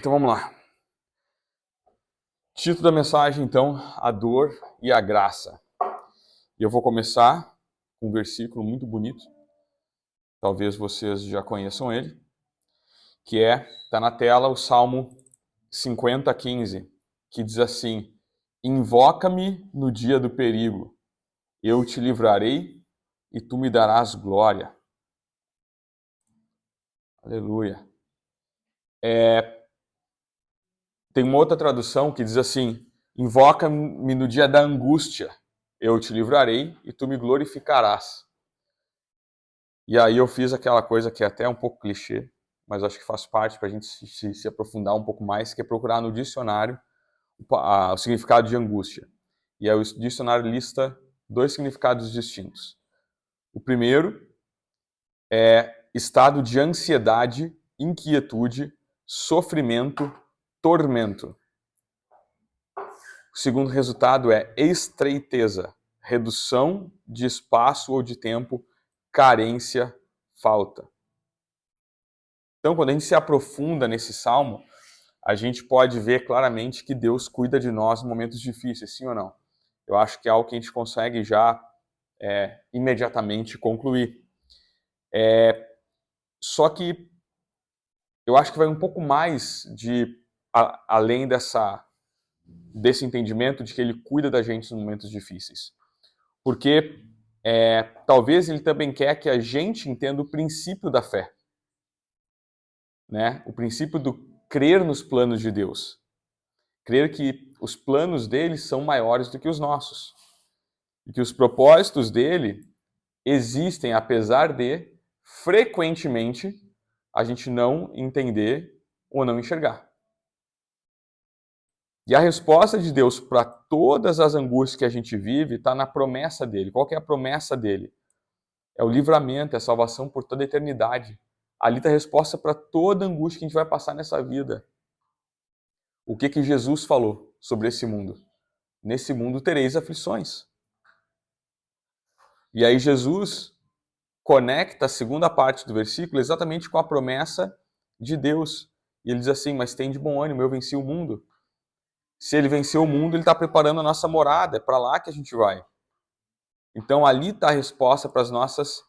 Então vamos lá. Título da mensagem, então, a dor e a graça. E eu vou começar com um versículo muito bonito, talvez vocês já conheçam ele, que está na tela, o Salmo 50:15, que diz assim: Invoca-me no dia do perigo, eu te livrarei e tu me darás glória. Aleluia. Tem uma outra tradução que diz assim: Invoca-me no dia da angústia, eu te livrarei e tu me glorificarás. E aí eu fiz aquela coisa que é até um pouco clichê, mas acho que faz parte para a gente se aprofundar um pouco mais, que é procurar no dicionário o significado de angústia. E aí o dicionário lista dois significados distintos. O primeiro é estado de ansiedade, inquietude, sofrimento, tormento. O segundo resultado é estreiteza, redução de espaço ou de tempo, carência, falta. Então, quando a gente se aprofunda nesse salmo, a gente pode ver claramente que Deus cuida de nós em momentos difíceis, sim ou não? Eu acho que é algo que a gente consegue já imediatamente concluir. Só que eu acho que vai um pouco mais além desse entendimento de que Ele cuida da gente nos momentos difíceis. Porque talvez Ele também quer que a gente entenda o princípio da fé. Né? O princípio do crer nos planos de Deus. Crer que os planos dele são maiores do que os nossos. E que os propósitos dele existem apesar de, frequentemente, a gente não entender ou não enxergar. E a resposta de Deus para todas as angústias que a gente vive está na promessa dele. Qual que é a promessa dele? É o livramento, é a salvação por toda a eternidade. Ali está a resposta para toda angústia que a gente vai passar nessa vida. O que Jesus falou sobre esse mundo? Nesse mundo tereis aflições. E aí Jesus conecta a segunda parte do versículo exatamente com a promessa de Deus. E ele diz assim, mas tem de bom ânimo, eu venci o mundo. Se ele venceu o mundo, ele está preparando a nossa morada, é para lá que a gente vai. Então ali está a resposta para as nossas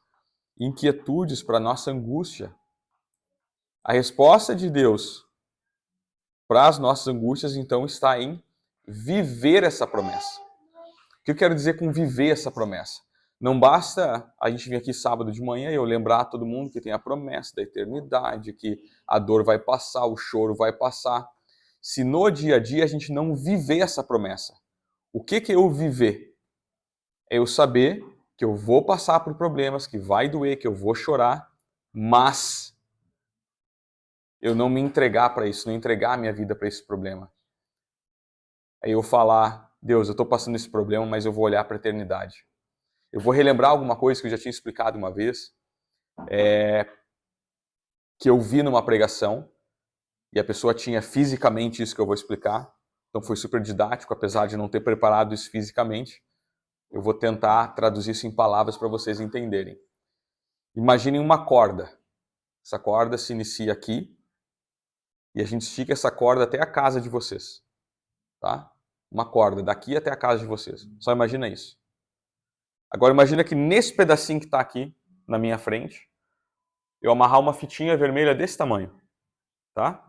inquietudes, para a nossa angústia. A resposta de Deus para as nossas angústias, então, está em viver essa promessa. O que eu quero dizer com viver essa promessa? Não basta a gente vir aqui sábado de manhã e eu lembrar a todo mundo que tem a promessa da eternidade, que a dor vai passar, o choro vai passar. Se no dia a dia a gente não viver essa promessa, o que é eu viver? É eu saber que eu vou passar por problemas, que vai doer, que eu vou chorar, mas eu não me entregar para isso, não entregar a minha vida para esse problema. É eu falar, Deus, eu estou passando esse problema, mas eu vou olhar para a eternidade. Eu vou relembrar alguma coisa que eu já tinha explicado uma vez, que eu vi numa pregação, e a pessoa tinha fisicamente isso que eu vou explicar, então foi super didático, apesar de não ter preparado isso fisicamente. Eu vou tentar traduzir isso em palavras para vocês entenderem. Imaginem uma corda. Essa corda se inicia aqui, e a gente estica essa corda até a casa de vocês. Tá? Uma corda daqui até a casa de vocês. Só imagina isso. Agora imagina que nesse pedacinho que está aqui, na minha frente, eu amarrar uma fitinha vermelha desse tamanho. Tá?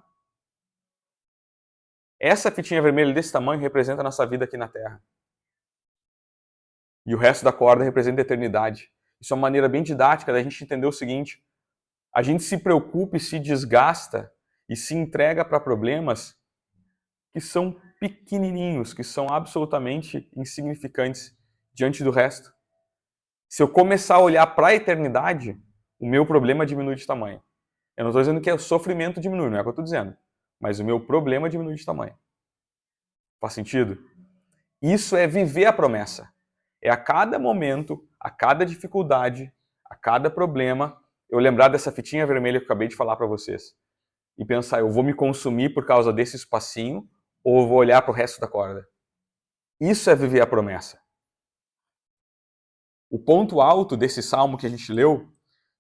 Essa fitinha vermelha desse tamanho representa a nossa vida aqui na Terra. E o resto da corda representa a eternidade. Isso é uma maneira bem didática da gente entender o seguinte: a gente se preocupa e se desgasta e se entrega para problemas que são pequenininhos, que são absolutamente insignificantes diante do resto. Se eu começar a olhar para a eternidade, o meu problema diminui de tamanho. Eu não estou dizendo que o sofrimento diminui, não é o que eu estou dizendo. Mas o meu problema diminui de tamanho. Faz sentido? Isso é viver a promessa. É a cada momento, a cada dificuldade, a cada problema, eu lembrar dessa fitinha vermelha que eu acabei de falar para vocês. E pensar, eu vou me consumir por causa desse espacinho ou eu vou olhar para o resto da corda? Isso é viver a promessa. O ponto alto desse salmo que a gente leu,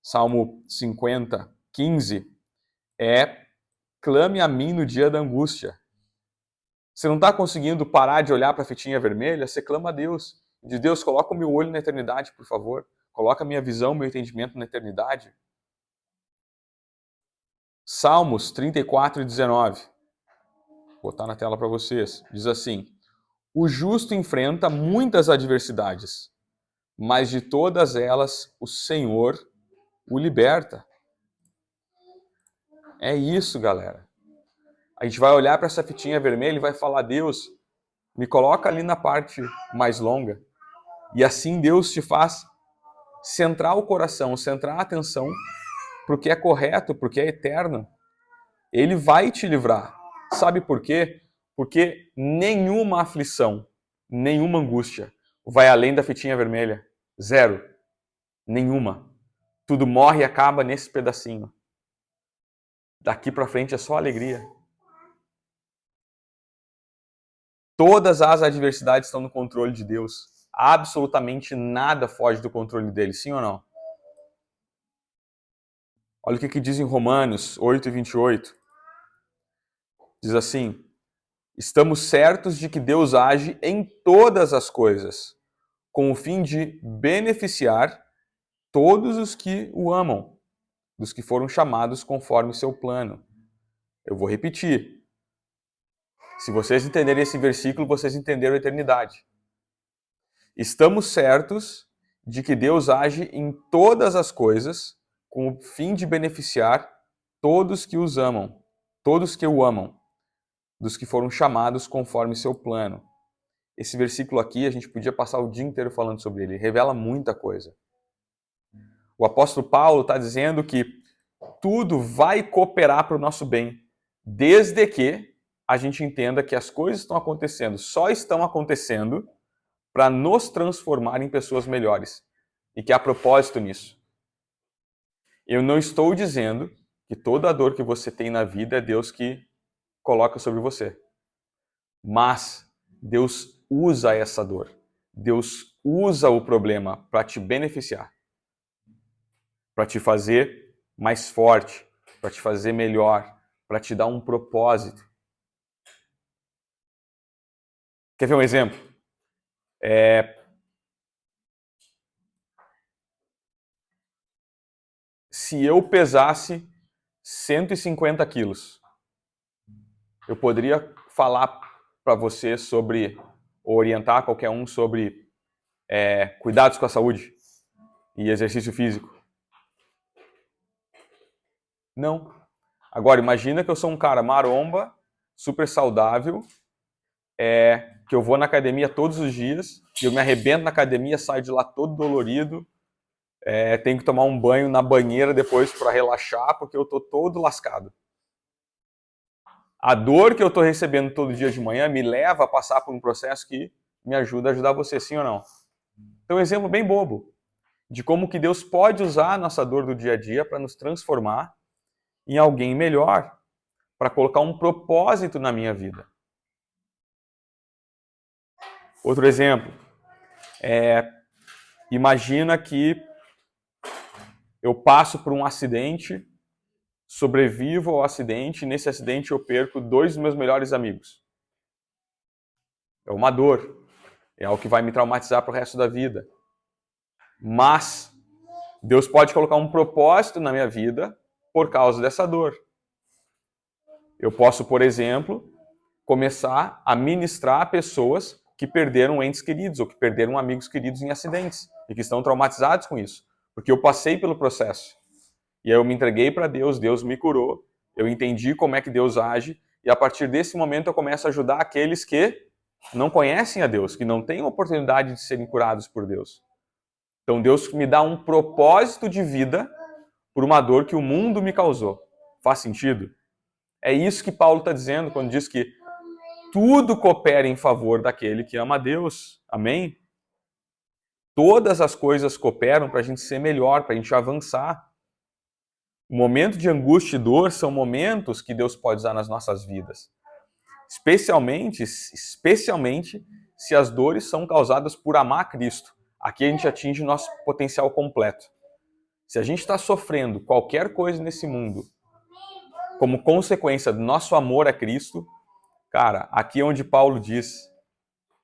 Salmo 50:15, é clame a mim no dia da angústia. Você não está conseguindo parar de olhar para a fitinha vermelha? Você clama a Deus. De Deus, coloca o meu olho na eternidade, por favor. Coloca a minha visão, meu entendimento na eternidade. Salmos 34, 19. Vou botar na tela para vocês. Diz assim: o justo enfrenta muitas adversidades, mas de todas elas o Senhor o liberta. É isso, galera. A gente vai olhar para essa fitinha vermelha e vai falar: Deus, me coloca ali na parte mais longa. E assim Deus te faz centrar o coração, centrar a atenção para o que é correto, para o que é eterno. Ele vai te livrar. Sabe por quê? Porque nenhuma aflição, nenhuma angústia vai além da fitinha vermelha. Zero. Nenhuma. Tudo morre e acaba nesse pedacinho. Daqui para frente é só alegria. Todas as adversidades estão no controle de Deus. Absolutamente nada foge do controle dele, sim ou não? Olha o que diz em Romanos 8, 28. Diz assim: estamos certos de que Deus age em todas as coisas, com o fim de beneficiar todos os que o amam, dos que foram chamados conforme seu plano. Eu vou repetir. Se vocês entenderem esse versículo, vocês entenderam a eternidade. Estamos certos de que Deus age em todas as coisas, com o fim de beneficiar todos que os amam, todos que o amam, dos que foram chamados conforme seu plano. Esse versículo aqui, a gente podia passar o dia inteiro falando sobre ele, revela muita coisa. O apóstolo Paulo está dizendo que tudo vai cooperar para o nosso bem, desde que a gente entenda que as coisas estão acontecendo, só estão acontecendo para nos transformar em pessoas melhores. E que há propósito nisso. Eu não estou dizendo que toda a dor que você tem na vida é Deus que coloca sobre você. Mas Deus usa essa dor. Deus usa o problema para te beneficiar. Para te fazer mais forte. Para te fazer melhor. Para te dar um propósito. Quer ver um exemplo? Se eu pesasse 150 quilos, eu poderia falar para você sobre, orientar qualquer um sobre cuidados com a saúde e exercício físico? Não. Agora, imagina que eu sou um cara maromba, super saudável, que eu vou na academia todos os dias, e eu me arrebento na academia, saio de lá todo dolorido, tenho que tomar um banho na banheira depois para relaxar, porque eu estou todo lascado. A dor que eu estou recebendo todo dia de manhã me leva a passar por um processo que me ajuda a ajudar você, sim ou não? Então, um exemplo bem bobo de como que Deus pode usar a nossa dor do dia a dia para nos transformar em alguém melhor, para colocar um propósito na minha vida. Outro exemplo, imagina que eu passo por um acidente, sobrevivo ao acidente, e nesse acidente eu perco 2 dos meus melhores amigos. É uma dor, é algo que vai me traumatizar para o resto da vida. Mas Deus pode colocar um propósito na minha vida por causa dessa dor. Eu posso, por exemplo, começar a ministrar a pessoas que perderam entes queridos ou que perderam amigos queridos em acidentes e que estão traumatizados com isso. Porque eu passei pelo processo. E aí eu me entreguei para Deus, Deus me curou, eu entendi como é que Deus age, e a partir desse momento eu começo a ajudar aqueles que não conhecem a Deus, que não têm a oportunidade de serem curados por Deus. Então Deus me dá um propósito de vida por uma dor que o mundo me causou. Faz sentido? É isso que Paulo está dizendo quando diz que tudo coopera em favor daquele que ama a Deus. Amém? Todas as coisas cooperam para a gente ser melhor, para a gente avançar. O momento de angústia e dor são momentos que Deus pode usar nas nossas vidas. Especialmente se as dores são causadas por amar Cristo. Aqui a gente atinge o nosso potencial completo. Se a gente está sofrendo qualquer coisa nesse mundo, como consequência do nosso amor a Cristo, cara, aqui é onde Paulo diz,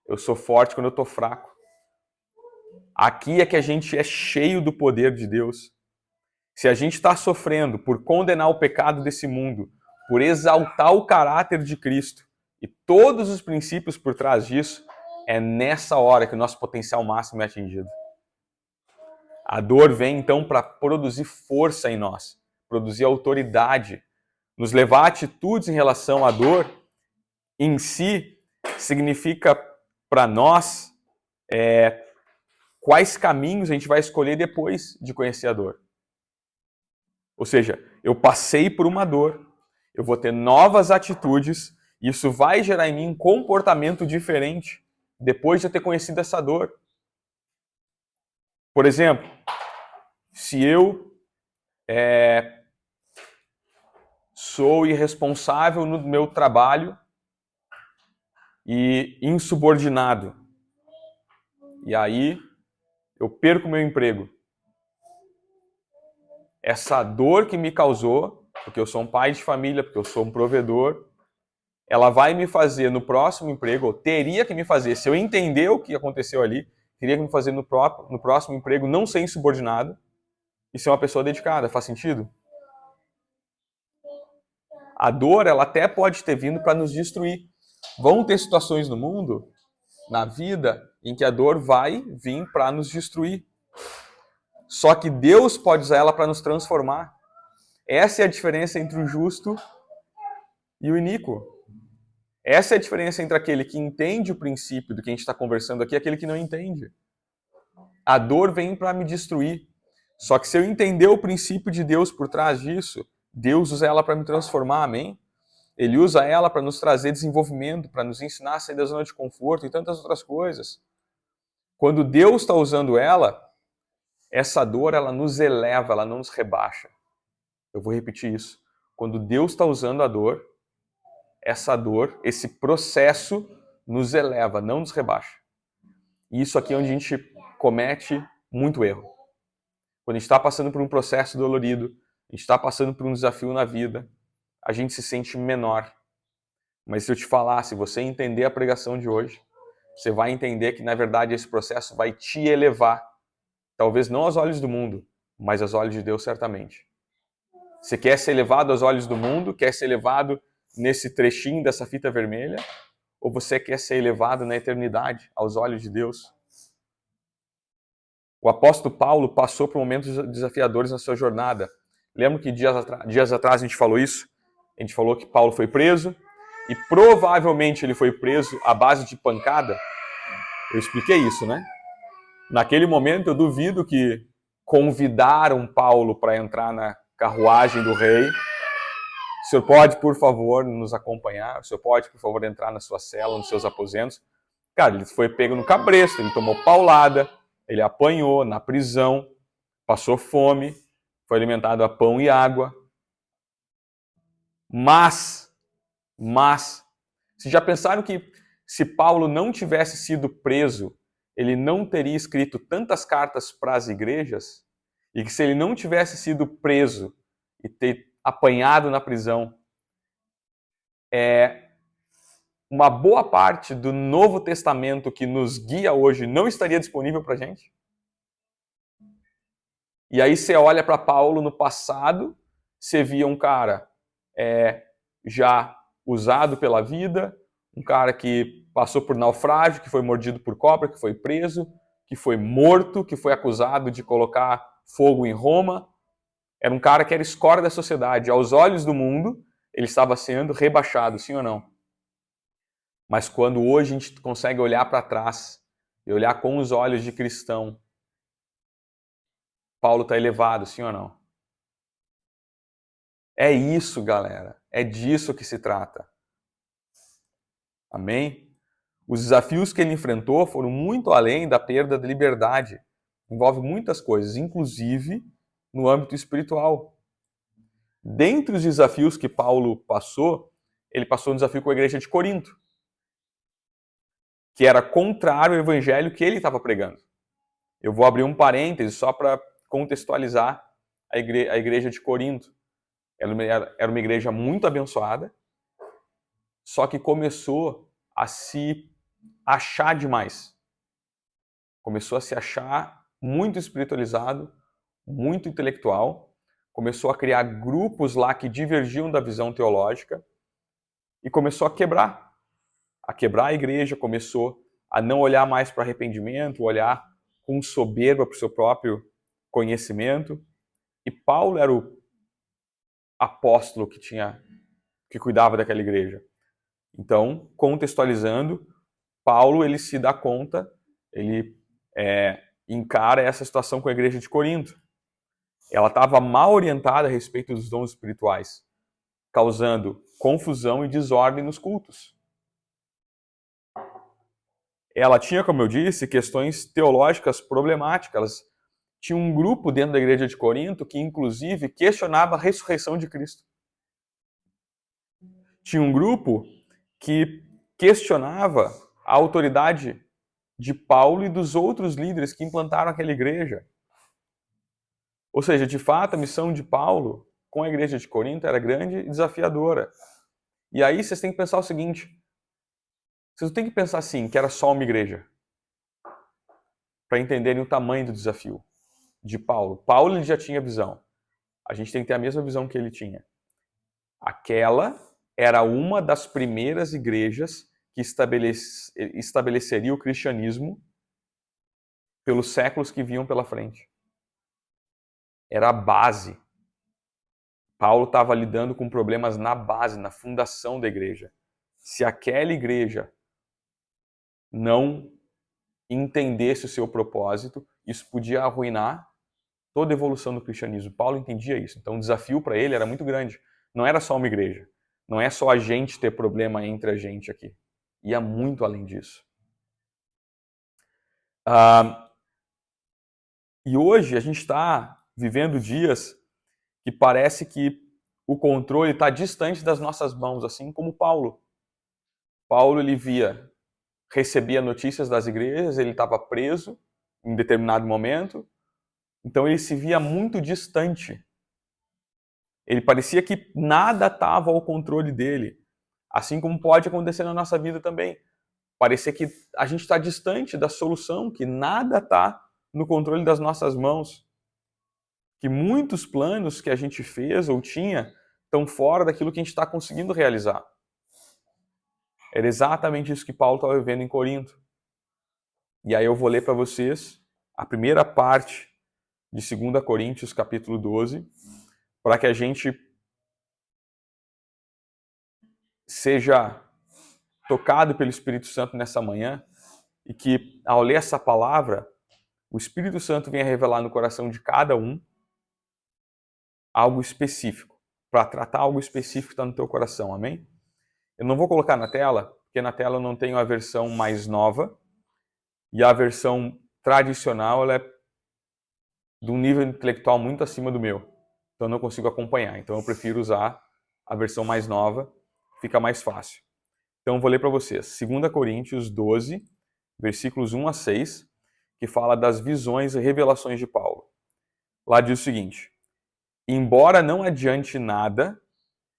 eu sou forte quando eu estou fraco. Aqui é que a gente é cheio do poder de Deus. Se a gente está sofrendo por condenar o pecado desse mundo, por exaltar o caráter de Cristo e todos os princípios por trás disso, é nessa hora que o nosso potencial máximo é atingido. A dor vem então para produzir força em nós, produzir autoridade, nos levar a atitudes em relação à dor. Em si, significa para nós quais caminhos a gente vai escolher depois de conhecer a dor. Ou seja, eu passei por uma dor, eu vou ter novas atitudes, e isso vai gerar em mim um comportamento diferente depois de eu ter conhecido essa dor. Por exemplo, se eu sou irresponsável no meu trabalho e insubordinado, e aí eu perco meu emprego, essa dor que me causou, porque eu sou um pai de família, porque eu sou um provedor, ela vai me fazer no próximo emprego, ou teria que me fazer, se eu entender o que aconteceu ali, teria que me fazer no próximo emprego não ser insubordinado e ser uma pessoa dedicada. Faz sentido? A dor, ela até pode ter vindo para nos destruir. Vão ter situações no mundo, na vida, em que a dor vai vir para nos destruir. Só que Deus pode usar ela para nos transformar. Essa é a diferença entre o justo e o iníquo. Essa é a diferença entre aquele que entende o princípio do que a gente está conversando aqui e aquele que não entende. A dor vem para me destruir. Só que se eu entender o princípio de Deus por trás disso, Deus usa ela para me transformar, amém? Ele usa ela para nos trazer desenvolvimento, para nos ensinar a sair da zona de conforto e tantas outras coisas. Quando Deus está usando ela, essa dor, ela nos eleva, ela não nos rebaixa. Eu vou repetir isso. Quando Deus está usando a dor, essa dor, esse processo nos eleva, não nos rebaixa. E isso aqui é onde a gente comete muito erro. Quando a gente está passando por um processo dolorido, a gente está passando por um desafio na vida, a gente se sente menor. Mas se eu te falar, se você entender a pregação de hoje, você vai entender que, na verdade, esse processo vai te elevar. Talvez não aos olhos do mundo, mas aos olhos de Deus, certamente. Você quer ser elevado aos olhos do mundo? Quer ser elevado nesse trechinho dessa fita vermelha? Ou você quer ser elevado na eternidade, aos olhos de Deus? O apóstolo Paulo passou por momentos desafiadores na sua jornada. Lembra que dias atrás a gente falou isso? A gente falou que Paulo foi preso e provavelmente ele foi preso à base de pancada. Eu expliquei isso, né? Naquele momento eu duvido que convidaram Paulo para entrar na carruagem do rei. O senhor pode, por favor, nos acompanhar? O senhor pode, por favor, entrar na sua cela, nos seus aposentos? Cara, ele foi pego no cabresto, ele tomou paulada, ele apanhou na prisão, passou fome, foi alimentado a pão e água. Mas, vocês já pensaram que se Paulo não tivesse sido preso, ele não teria escrito tantas cartas para as igrejas? E que se ele não tivesse sido preso e ter apanhado na prisão, uma boa parte do Novo Testamento que nos guia hoje não estaria disponível para a gente? E aí você olha para Paulo no passado, você via um cara já usado pela vida, um cara que passou por naufrágio, que foi mordido por cobra, que foi preso, que foi morto, que foi acusado de colocar fogo em Roma. Era um cara que era escória da sociedade. Aos olhos do mundo, ele estava sendo rebaixado, sim ou não? Mas quando hoje a gente consegue olhar para trás e olhar com os olhos de cristão, Paulo está elevado, sim ou não? É isso, galera. É disso que se trata. Amém? Os desafios que ele enfrentou foram muito além da perda da liberdade. Envolve muitas coisas, inclusive no âmbito espiritual. Dentre os desafios que Paulo passou, ele passou um desafio com a igreja de Corinto, que era contrário ao evangelho que ele estava pregando. Eu vou abrir um parêntese só para contextualizar a igreja de Corinto. Era uma igreja muito abençoada, só que começou a se achar demais. Começou a se achar muito espiritualizado, muito intelectual, começou a criar grupos lá que divergiam da visão teológica e começou a quebrar a igreja, começou a não olhar mais para arrependimento, olhar com soberba para o seu próprio conhecimento. E Paulo era o apóstolo que cuidava daquela igreja. Então, contextualizando, Paulo ele se dá conta, ele encara essa situação com a igreja de Corinto. Ela estava mal orientada a respeito dos dons espirituais, causando confusão e desordem nos cultos. Ela tinha, como eu disse, questões teológicas problemáticas. Elas tinham um grupo dentro da igreja de Corinto que, inclusive, questionava a ressurreição de Cristo. Tinha um grupo que questionava a autoridade de Paulo e dos outros líderes que implantaram aquela igreja. Ou seja, de fato, a missão de Paulo com a igreja de Corinto era grande e desafiadora. E aí vocês têm que pensar o seguinte: vocês não têm que pensar assim, que era só uma igreja, para entenderem o tamanho do desafio de Paulo. Paulo ele já tinha visão. A gente tem que ter a mesma visão que ele tinha. Aquela era uma das primeiras igrejas que estabeleceria o cristianismo pelos séculos que vinham pela frente. Era a base. Paulo estava lidando com problemas na base, na fundação da igreja. Se aquela igreja não entendesse o seu propósito, isso podia arruinar toda a evolução do cristianismo. Paulo entendia isso. Então o desafio para ele era muito grande. Não era só uma igreja. Não é só a gente ter problema entre a gente aqui. Ia muito além disso. E hoje a gente está vivendo dias que parece que o controle está distante das nossas mãos, assim como Paulo. Paulo ele recebia notícias das igrejas, ele estava preso em determinado momento, então ele se via muito distante. Ele parecia que nada estava ao controle dele, assim como pode acontecer na nossa vida também. Parecia que a gente está distante da solução, que nada está no controle das nossas mãos. Que muitos planos que a gente fez ou tinha estão fora daquilo que a gente está conseguindo realizar. Era exatamente isso que Paulo estava vivendo em Corinto. E aí eu vou ler para vocês a primeira parte de 2 Coríntios, capítulo 12, para que a gente seja tocado pelo Espírito Santo nessa manhã e que, ao ler essa palavra, o Espírito Santo venha revelar no coração de cada um algo específico, para tratar algo específico que está no teu coração, amém? Eu não vou colocar na tela, porque na tela eu não tenho a versão mais nova, e a versão tradicional ela é de um nível intelectual muito acima do meu, então eu não consigo acompanhar, então eu prefiro usar a versão mais nova, fica mais fácil. Então eu vou ler para vocês, 2 Coríntios 12, versículos 1 a 6, que fala das visões e revelações de Paulo. Lá diz o seguinte: embora não adiante nada,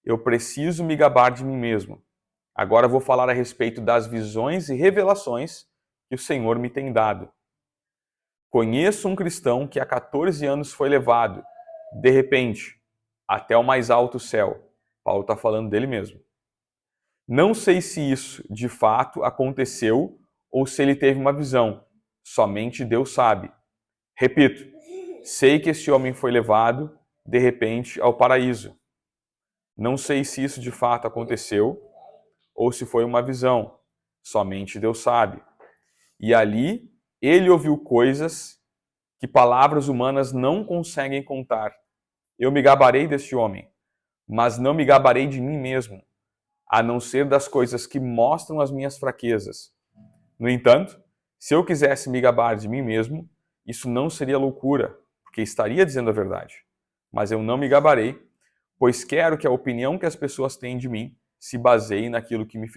eu preciso me gabar de mim mesmo. Agora vou falar a respeito das visões e revelações que o Senhor me tem dado. Conheço um cristão que há 14 anos foi levado, de repente, até o mais alto céu. Paulo está falando dele mesmo. Não sei se isso, de fato, aconteceu ou se ele teve uma visão. Somente Deus sabe. Repito, sei que esse homem foi levado, de repente, ao paraíso. Não sei se isso de fato aconteceu ou se foi uma visão. Somente Deus sabe. E ali, ele ouviu coisas que palavras humanas não conseguem contar. Eu me gabarei deste homem, mas não me gabarei de mim mesmo, a não ser das coisas que mostram as minhas fraquezas. No entanto, se eu quisesse me gabar de mim mesmo, isso não seria loucura, porque estaria dizendo a verdade. Mas eu não me gabarei, pois quero que a opinião que as pessoas têm de mim se baseie naquilo que me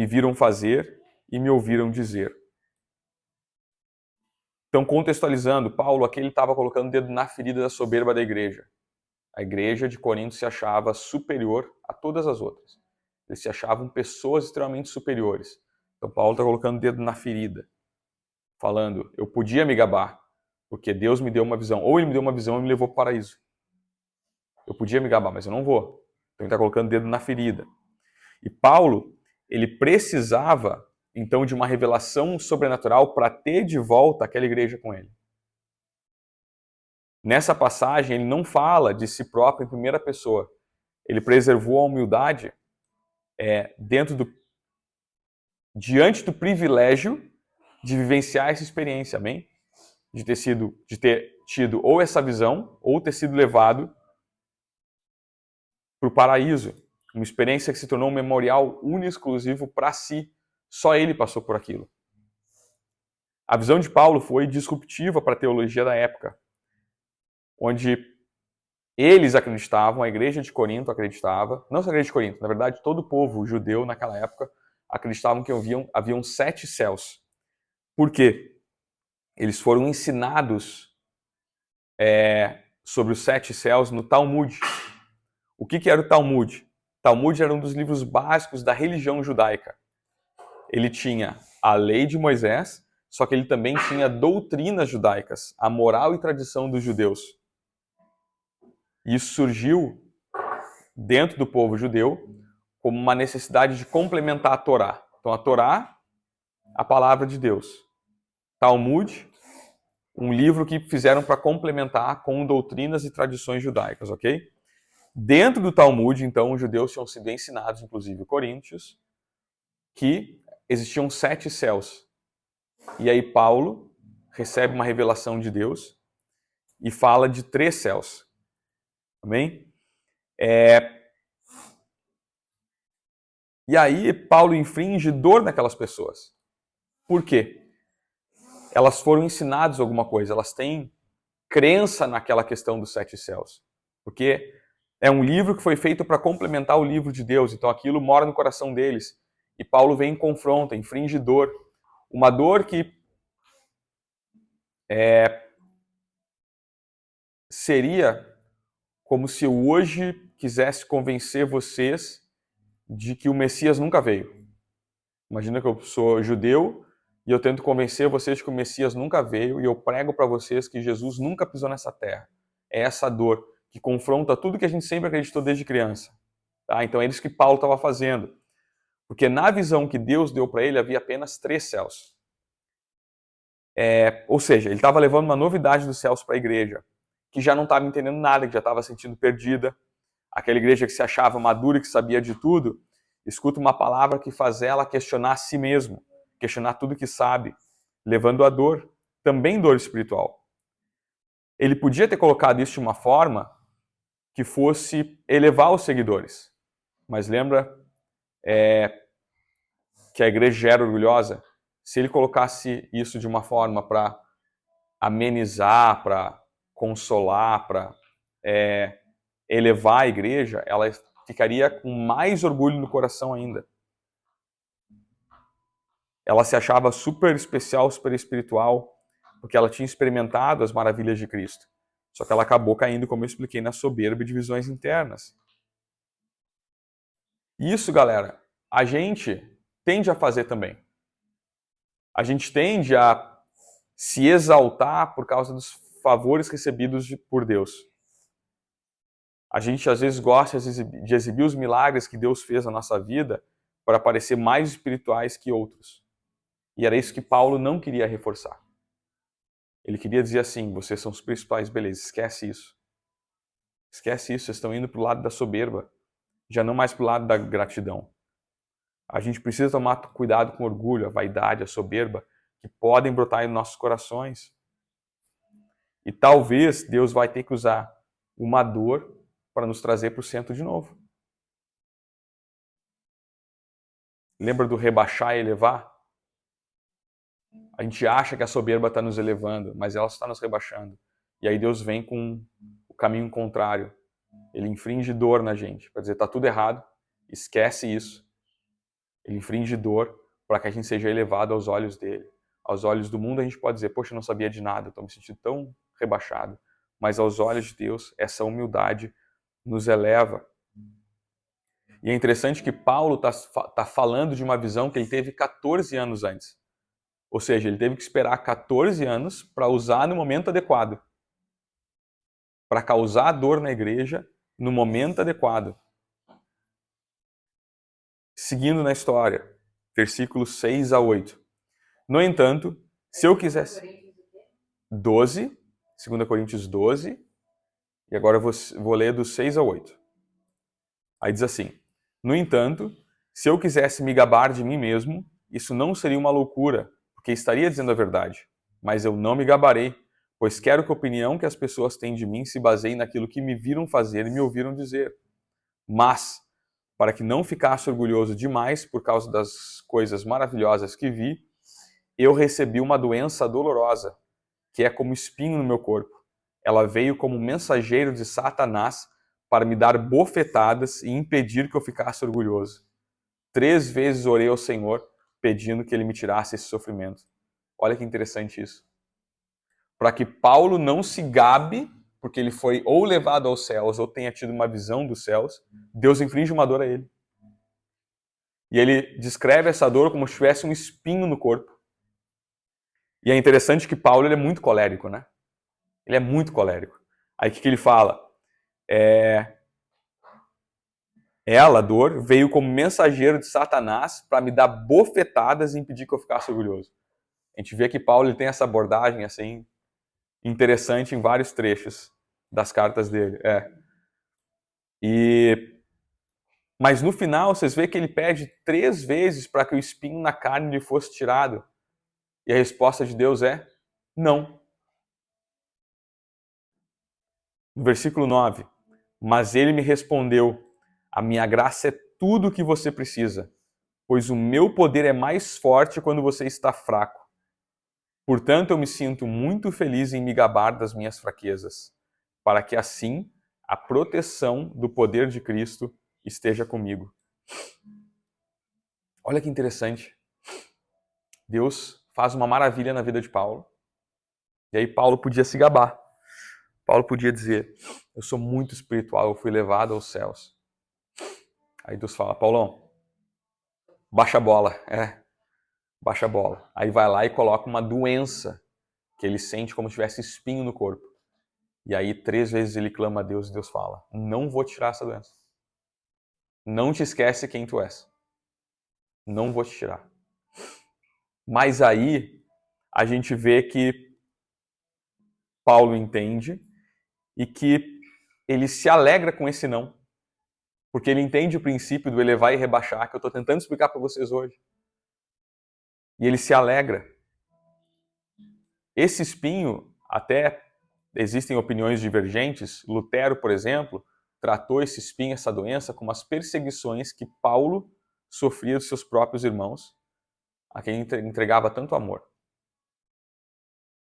viram fazer e me ouviram dizer. Então, contextualizando, Paulo aqui ele estava colocando o dedo na ferida da soberba da igreja. A igreja de Corinto se achava superior a todas as outras. Eles se achavam pessoas extremamente superiores. Então Paulo está colocando o dedo na ferida, falando, eu podia me gabar, porque Deus me deu uma visão. Ou ele me deu uma visão e me levou para o paraíso. Eu podia me gabar, mas eu não vou. Então ele está colocando o dedo na ferida. E Paulo, ele precisava, então, de uma revelação sobrenatural para ter de volta aquela igreja com ele. Nessa passagem, ele não fala de si próprio em primeira pessoa. Ele preservou a humildade diante do privilégio de vivenciar essa experiência, amém? De ter tido ou essa visão, ou ter sido levado para o paraíso. Uma experiência que se tornou um memorial único e exclusivo para si. Só ele passou por aquilo. A visão de Paulo foi disruptiva para a teologia da época, onde eles acreditavam, a igreja de Corinto acreditava, não só a igreja de Corinto, na verdade todo o povo judeu naquela época acreditavam que haviam 7 céus. Por quê? Eles foram ensinados sobre os 7 céus no Talmud. O que era o Talmud? Talmud era um dos livros básicos da religião judaica. Ele tinha a lei de Moisés, só que ele também tinha doutrinas judaicas, a moral e tradição dos judeus. Isso surgiu dentro do povo judeu como uma necessidade de complementar a Torá. Então a Torá, a palavra de Deus. Talmud, um livro que fizeram para complementar com doutrinas e tradições judaicas, ok? Dentro do Talmud, então, os judeus tinham sido ensinados, inclusive coríntios, que existiam 7 céus. E aí Paulo recebe uma revelação de Deus e fala de 3 céus. Amém? E aí Paulo infringe dor naquelas pessoas. Por quê? Elas foram ensinadas alguma coisa, elas têm crença naquela questão dos 7 céus. Porque é um livro que foi feito para complementar o livro de Deus, então aquilo mora no coração deles. E Paulo vem e confronta, infringe dor. Uma dor que seria como se eu hoje quisesse convencer vocês de que o Messias nunca veio. Imagina que eu sou judeu e eu tento convencer vocês de que o Messias nunca veio e eu prego para vocês que Jesus nunca pisou nessa terra. É essa dor que confronta tudo que a gente sempre acreditou desde criança. Tá? Então é isso que Paulo estava fazendo. Porque na visão que Deus deu para ele havia apenas 3 céus. Ou seja, ele estava levando uma novidade dos céus para a igreja, que já não estava entendendo nada, que já estava se sentindo perdida. Aquela igreja que se achava madura e que sabia de tudo, escuta uma palavra que faz ela questionar a si mesmo, questionar tudo que sabe, levando a dor, também dor espiritual. Ele podia ter colocado isso de uma forma que fosse elevar os seguidores. Mas lembra que a igreja já era orgulhosa? Se ele colocasse isso de uma forma para amenizar, para consolar, para elevar a igreja, ela ficaria com mais orgulho no coração ainda. Ela se achava super especial, super espiritual, porque ela tinha experimentado as maravilhas de Cristo. Só que ela acabou caindo, como eu expliquei, na soberba e divisões internas. Isso, galera, a gente tende a fazer também. A gente tende a se exaltar por causa dos favores recebidos por Deus. A gente às vezes gosta de exibir os milagres que Deus fez na nossa vida para parecer mais espirituais que outros. E era isso que Paulo não queria reforçar. Ele queria dizer assim, vocês são os principais, beleza, esquece isso. Esquece isso, vocês estão indo para o lado da soberba, já não mais para o lado da gratidão. A gente precisa tomar cuidado com o orgulho, a vaidade, a soberba, que podem brotar em nossos corações. E talvez Deus vai ter que usar uma dor para nos trazer para o centro de novo. Lembra do rebaixar e elevar? A gente acha que a soberba está nos elevando, mas ela está nos rebaixando. E aí Deus vem com o caminho contrário. Ele infringe dor na gente, para dizer, está tudo errado, esquece isso. Ele infringe dor para que a gente seja elevado aos olhos dele. Aos olhos do mundo a gente pode dizer, poxa, eu não sabia de nada, estou me sentindo tão rebaixado. Mas aos olhos de Deus, essa humildade nos eleva. E é interessante que Paulo está falando de uma visão que ele teve 14 anos antes. Ou seja, ele teve que esperar 14 anos para usar no momento adequado. Para causar dor na igreja no momento adequado. Seguindo na história, versículos 6 a 8. No entanto, se eu quisesse... 12, 2 Coríntios 12, e agora eu vou ler dos 6 a 8. Aí diz assim: no entanto, se eu quisesse me gabar de mim mesmo, isso não seria uma loucura, porque estaria dizendo a verdade. Mas eu não me gabarei, pois quero que a opinião que as pessoas têm de mim se baseie naquilo que me viram fazer e me ouviram dizer. Mas, para que não ficasse orgulhoso demais por causa das coisas maravilhosas que vi, eu recebi uma doença dolorosa, que é como espinho no meu corpo. Ela veio como mensageiro de Satanás para me dar bofetadas e impedir que eu ficasse orgulhoso. 3 vezes orei ao Senhor, pedindo que Ele me tirasse esse sofrimento. Olha que interessante isso. Para que Paulo não se gabe, porque ele foi ou levado aos céus, ou tenha tido uma visão dos céus, Deus inflige uma dor a ele. E ele descreve essa dor como se tivesse um espinho no corpo. E é interessante que Paulo ele é muito colérico, né? Ele é muito colérico. Aí o que ele fala? Ela, a dor, veio como mensageiro de Satanás para me dar bofetadas e impedir que eu ficasse orgulhoso. A gente vê que Paulo ele tem essa abordagem assim interessante em vários trechos das cartas dele. Mas no final, vocês veem que ele pede 3 vezes para que o espinho na carne lhe fosse tirado. E a resposta de Deus é não. No versículo 9, mas ele me respondeu: a minha graça é tudo o que você precisa, pois o meu poder é mais forte quando você está fraco. Portanto, eu me sinto muito feliz em me gabar das minhas fraquezas, para que assim a proteção do poder de Cristo esteja comigo. Olha que interessante. Deus faz uma maravilha na vida de Paulo. E aí Paulo podia se gabar. Paulo podia dizer: eu sou muito espiritual, eu fui levado aos céus. Aí Deus fala: Paulão, baixa a bola. Baixa a bola. Aí vai lá e coloca uma doença que ele sente como se tivesse espinho no corpo. E aí 3 vezes ele clama a Deus e Deus fala: não vou tirar essa doença. Não te esquece quem tu és. Não vou te tirar. Mas aí a gente vê que Paulo entende e que ele se alegra com esse não. Porque ele entende o princípio do elevar e rebaixar, que eu estou tentando explicar para vocês hoje. E ele se alegra. Esse espinho, até existem opiniões divergentes. Lutero, por exemplo, tratou esse espinho, essa doença, como as perseguições que Paulo sofria dos seus próprios irmãos, a quem entregava tanto amor.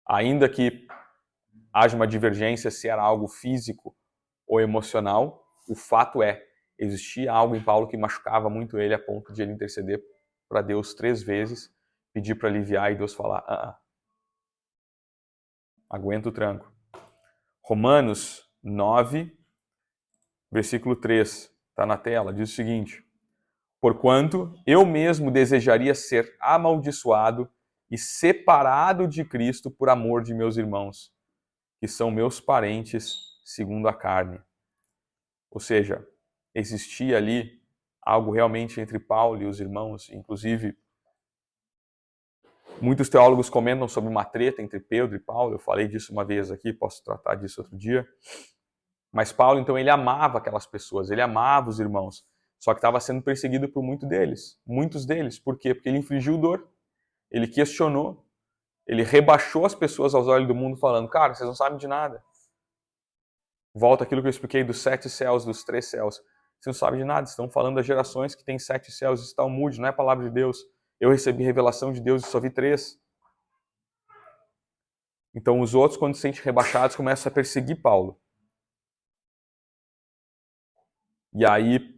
Ainda que haja uma divergência se era algo físico ou emocional, o fato é, existia algo em Paulo que machucava muito ele a ponto de ele interceder para Deus 3 vezes, pedir para aliviar e Deus falar: aguenta o tranco. Romanos 9, versículo 3, está na tela, diz o seguinte: porquanto eu mesmo desejaria ser amaldiçoado e separado de Cristo por amor de meus irmãos, que são meus parentes segundo a carne. Ou seja, existia ali algo realmente entre Paulo e os irmãos, inclusive muitos teólogos comentam sobre uma treta entre Pedro e Paulo, eu falei disso uma vez aqui, posso tratar disso outro dia. Mas Paulo, então, ele amava aquelas pessoas, ele amava os irmãos, só que estava sendo perseguido por muitos deles. Por quê? Porque ele infligiu dor, ele questionou, ele rebaixou as pessoas aos olhos do mundo falando: cara, vocês não sabem de nada. Volta aquilo que eu expliquei dos 7 céus, dos 3 céus. Vocês não sabem de nada, estão falando das gerações que têm 7 céus, isso está humilde, não é a palavra de Deus. Eu recebi revelação de Deus e só vi 3. Então os outros, quando se sentem rebaixados, começam a perseguir Paulo. E aí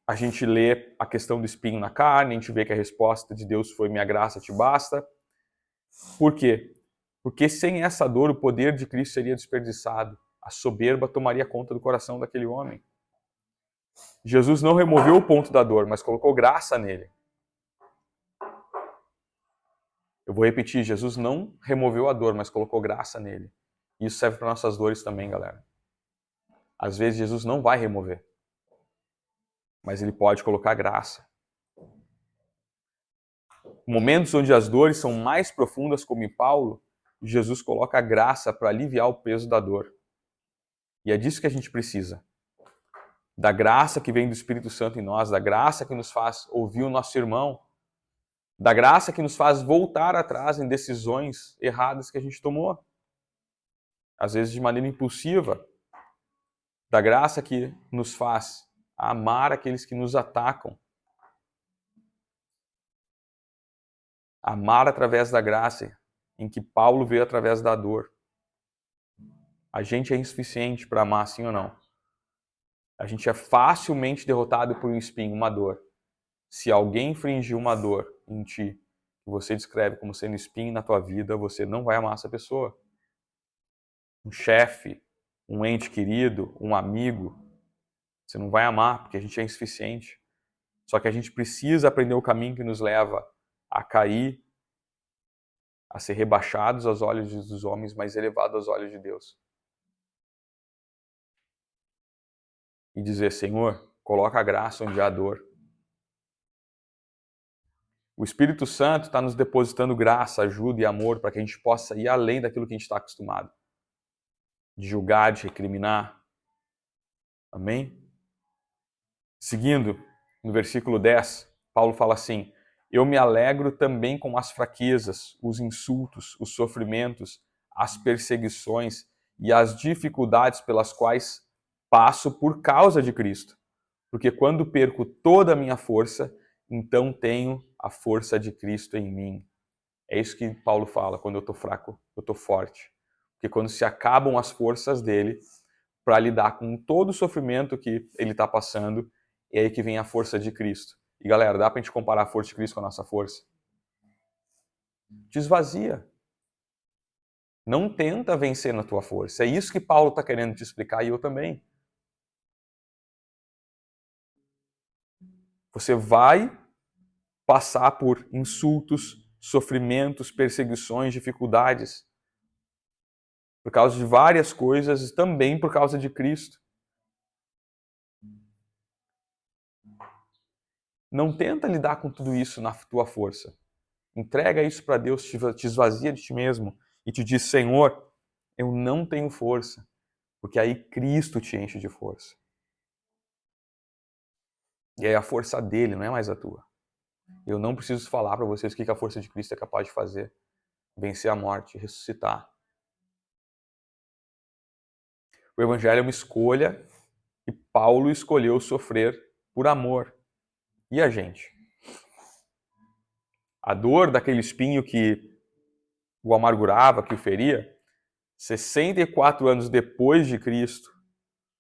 a gente lê a questão do espinho na carne, a gente vê que a resposta de Deus foi: minha graça te basta. Por quê? Porque sem essa dor o poder de Cristo seria desperdiçado. a soberba tomaria conta do coração daquele homem. Jesus não removeu o ponto da dor, mas colocou graça nele. Eu vou repetir, Jesus não removeu a dor, mas colocou graça nele. Isso serve para nossas dores também, galera. Às vezes Jesus não vai remover, mas ele pode colocar graça. Momentos onde as dores são mais profundas, como em Paulo, Jesus coloca a graça para aliviar o peso da dor. E é disso que a gente precisa. Da graça que vem do Espírito Santo em nós, da graça que nos faz ouvir o nosso irmão, da graça que nos faz voltar atrás em decisões erradas que a gente tomou. Às vezes de maneira impulsiva. Da graça que nos faz amar aqueles que nos atacam. Amar através da graça, em que Paulo veio através da dor. A gente é insuficiente para amar, sim ou não? A gente é facilmente derrotado por um espinho, uma dor. Se alguém infringiu uma dor em ti, que você descreve como sendo espinho na tua vida, você não vai amar essa pessoa. Um chefe, um ente querido, um amigo, você não vai amar, porque a gente é insuficiente. Só que a gente precisa aprender o caminho que nos leva a cair, a ser rebaixados aos olhos dos homens, mas elevados aos olhos de Deus. E dizer, Senhor, coloca a graça onde há dor. O Espírito Santo está nos depositando graça, ajuda e amor para que a gente possa ir além daquilo que a gente está acostumado. De julgar, de recriminar. Amém? Seguindo, no versículo 10, Paulo fala assim, eu me alegro também com as fraquezas, os insultos, os sofrimentos, as perseguições e as dificuldades pelas quais passo por causa de Cristo. Porque quando perco toda a minha força, então tenho a força de Cristo em mim. É isso que Paulo fala, quando eu estou fraco, eu estou forte. Porque quando se acabam as forças dele para lidar com todo o sofrimento que ele está passando, é aí que vem a força de Cristo. E galera, dá para a gente comparar a força de Cristo com a nossa força? Te esvazia. Não tenta vencer na tua força. É isso que Paulo está querendo te explicar e eu também. Você vai passar por insultos, sofrimentos, perseguições, dificuldades. Por causa de várias coisas e também por causa de Cristo. Não tenta lidar com tudo isso na tua força. Entrega isso para Deus, te esvazia de ti mesmo e te diz, Senhor, eu não tenho força, porque aí Cristo te enche de força. E aí a força dele não é mais a tua. Eu não preciso falar para vocês o que a força de Cristo é capaz de fazer. Vencer a morte, ressuscitar. O Evangelho é uma escolha e Paulo escolheu sofrer por amor. E a gente? A dor daquele espinho que o amargurava, que o feria, 64 anos depois de Cristo,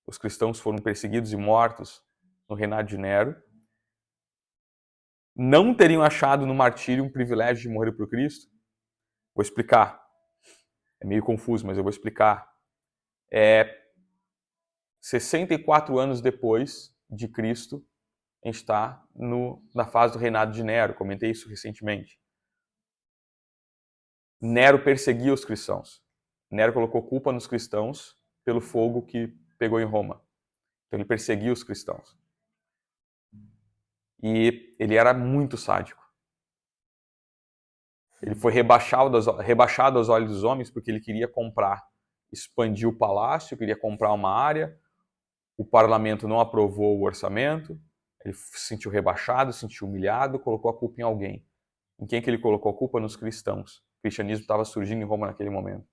os cristãos foram perseguidos e mortos no reinado de Nero, não teriam achado no martírio um privilégio de morrer por Cristo? Vou explicar. É meio confuso, mas eu vou explicar. 64 anos depois de Cristo, a gente está na fase do reinado de Nero. Comentei isso recentemente. Nero perseguia os cristãos. Nero colocou culpa nos cristãos pelo fogo que pegou em Roma. Então ele perseguia os cristãos. E ele era muito sádico. Ele foi rebaixado aos olhos dos homens porque ele queria comprar, expandir o palácio, queria comprar uma área, o parlamento não aprovou o orçamento, ele se sentiu rebaixado, se sentiu humilhado, colocou a culpa em alguém. Em quem que ele colocou a culpa? Nos cristãos. O cristianismo estava surgindo em Roma naquele momento.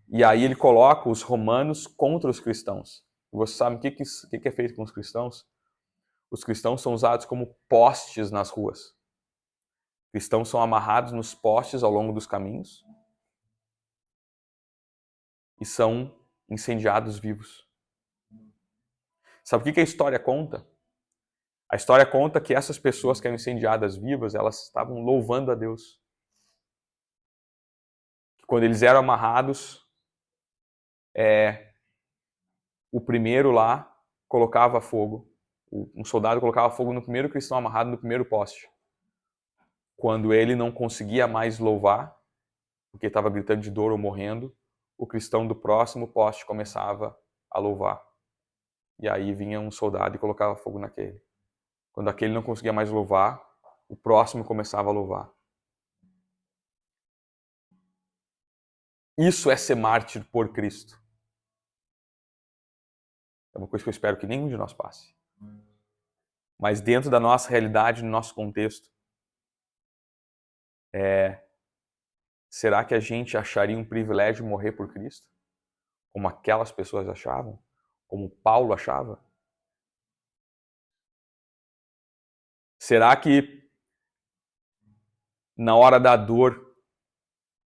E aí ele coloca os romanos contra os cristãos. E você sabe o que é feito com os cristãos? Os cristãos são usados como postes nas ruas. Cristãos são amarrados nos postes ao longo dos caminhos e são incendiados vivos. Sabe o que a história conta? A história conta que essas pessoas que eram incendiadas vivas, elas estavam louvando a Deus. Quando eles eram amarrados, o primeiro lá colocava fogo, um soldado colocava fogo no primeiro cristão amarrado no primeiro poste. Quando ele não conseguia mais louvar, porque estava gritando de dor ou morrendo, o cristão do próximo poste começava a louvar. E aí vinha um soldado e colocava fogo naquele. Quando aquele não conseguia mais louvar, o próximo começava a louvar. Isso é ser mártir por Cristo. É uma coisa que eu espero que nenhum de nós passe. Mas dentro da nossa realidade, no nosso contexto, será que a gente acharia um privilégio morrer por Cristo? Como aquelas pessoas achavam? Como Paulo achava? Será que na hora da dor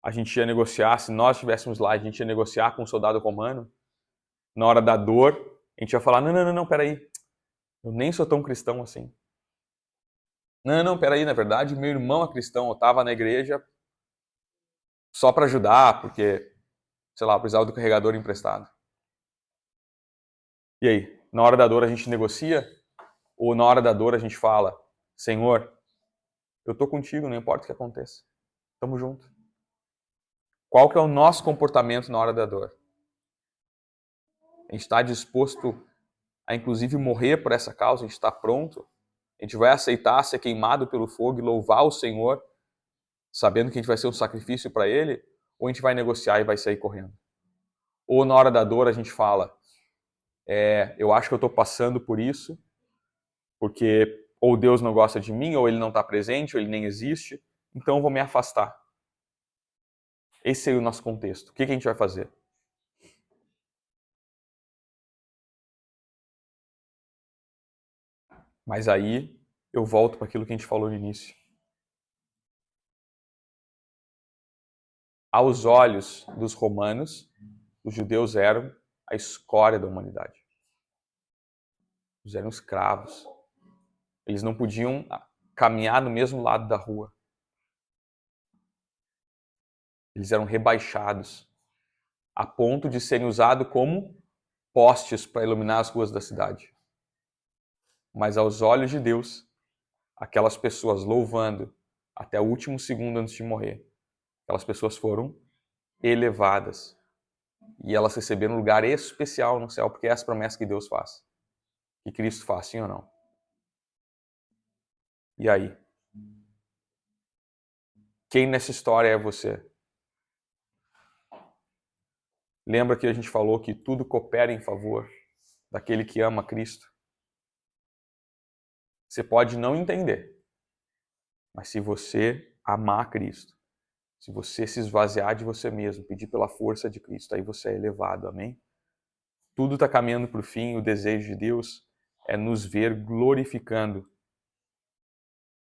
a gente ia negociar, se nós estivéssemos lá, a gente ia negociar com um soldado romano? Na hora da dor, a gente ia falar, não, peraí, eu nem sou tão cristão assim. Não, peraí, na verdade, meu irmão é cristão, eu estava na igreja só para ajudar, porque, sei lá, eu precisava do carregador emprestado. E aí, na hora da dor a gente negocia? Ou na hora da dor a gente fala, Senhor, eu tô contigo, não importa o que aconteça. Tamo junto. Qual que é o nosso comportamento na hora da dor? A gente está disposto a, inclusive, morrer por essa causa? A gente está pronto? A gente vai aceitar ser queimado pelo fogo e louvar o Senhor, sabendo que a gente vai ser um sacrifício para Ele? Ou a gente vai negociar e vai sair correndo? Ou na hora da dor a gente fala, eu acho que eu estou passando por isso, porque ou Deus não gosta de mim, ou Ele não está presente, ou Ele nem existe, então eu vou me afastar. Esse é o nosso contexto. O que a gente vai fazer? Mas aí eu volto para aquilo que a gente falou no início. Aos olhos dos romanos, os judeus eram a escória da humanidade. Eles eram escravos. Eles não podiam caminhar no mesmo lado da rua. Eles eram rebaixados a ponto de serem usados como postes para iluminar as ruas da cidade. Mas aos olhos de Deus, aquelas pessoas louvando até o último segundo antes de morrer, aquelas pessoas foram elevadas. E elas receberam um lugar especial no céu, porque é essa promessa que Deus faz. Que Cristo faz, sim ou não? E aí? Quem nessa história é você? Lembra que a gente falou que tudo coopera em favor daquele que ama Cristo? Você pode não entender, mas se você amar Cristo, se você se esvaziar de você mesmo, pedir pela força de Cristo, aí você é elevado, amém? Tudo está caminhando para o fim, o desejo de Deus é nos ver glorificando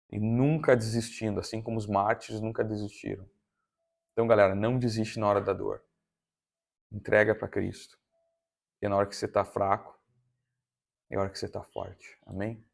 e nunca desistindo, assim como os mártires nunca desistiram. Então, galera, não desiste na hora da dor. Entrega para Cristo. E é na hora que você está fraco, é a hora que você está forte. Amém?